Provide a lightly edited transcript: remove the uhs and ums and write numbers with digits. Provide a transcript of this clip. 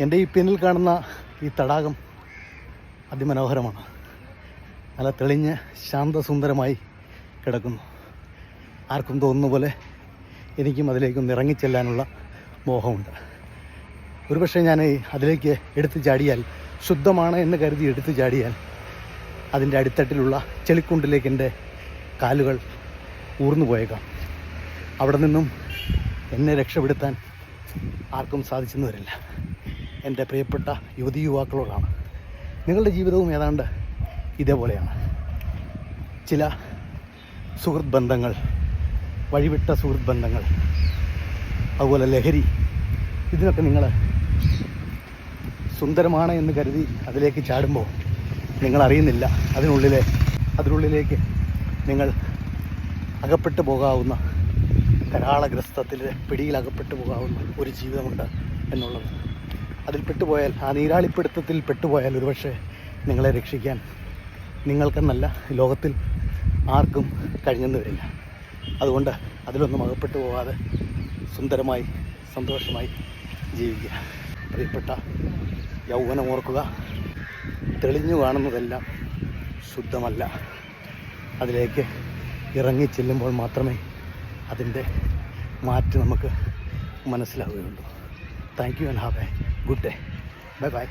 എൻ്റെ ഈ പിന്നിൽ കാണുന്ന ഈ തടാകം അതിമനോഹരമാണ്. നല്ല തെളിഞ്ഞ് ശാന്തസുന്ദരമായി കിടക്കുന്നു. ആർക്കും തോന്നുന്ന പോലെ എനിക്കും അതിലേക്കൊന്ന് ഇറങ്ങിച്ചെല്ലാനുള്ള മോഹമുണ്ട്. ഒരുപക്ഷെ ഞാൻ അതിലേക്ക് എടുത്തു ചാടിയാൽ, ശുദ്ധമാണ് എന്ന് കരുതി എടുത്തു ചാടിയാൽ, അതിൻ്റെ അടിത്തട്ടിലുള്ള ചെളിക്കുണ്ടിലേക്ക് എൻ്റെ കാലുകൾ ഊർന്നു പോയേക്കാം. അവിടെ നിന്നും എന്നെ രക്ഷപ്പെടുത്താൻ ആർക്കും സാധിച്ചെന്ന് വരില്ല. എൻ്റെ പ്രിയപ്പെട്ട യുവതി യുവാക്കളോടാണ്, നിങ്ങളുടെ ജീവിതവും ഏതാണ്ട് ഇതേപോലെയാണ്. ചില സുഹൃത്ത് ബന്ധങ്ങൾ, വഴിവിട്ട സുഹൃത്ത് ബന്ധങ്ങൾ, അതുപോലെ ലഹരി, ഇതിനൊക്കെ നിങ്ങൾ സുന്ദരമാണ് എന്ന് കരുതി അതിലേക്ക് ചാടുമ്പോൾ നിങ്ങളറിയുന്നില്ല അതിനുള്ളിലേക്ക് നിങ്ങൾ അകപ്പെട്ടു പോകാവുന്ന, കരാളഗ്രസ്തത്തിൽ പിടിയിലകപ്പെട്ടു പോകാവുന്ന ഒരു ജീവിതമുണ്ട് എന്നുള്ളത്. അതിൽ പെട്ടുപോയാൽ, ആ നീരാളിപ്പിടുത്തത്തിൽ പെട്ടുപോയാൽ ഒരുപക്ഷെ നിങ്ങളെ രക്ഷിക്കാൻ നിങ്ങൾക്കെന്നല്ല ലോകത്തിൽ ആർക്കും കഴിഞ്ഞെന്ന് വരില്ല. അതുകൊണ്ട് അതിലൊന്നും അകപ്പെട്ടു പോകാതെ സുന്ദരമായി സന്തോഷമായി ജീവിക്കുക. പ്രിയപ്പെട്ട യൗവനം ഓർക്കുക, തെളിഞ്ഞു കാണുന്നതെല്ലാം ശുദ്ധമല്ല. അതിലേക്ക് ഇറങ്ങി ചെല്ലുമ്പോൾ മാത്രമേ അതിൻ്റെ മാറ്റ് നമുക്ക് മനസ്സിലാവുകയുള്ളൂ. Thank you and have a good day. Bye by.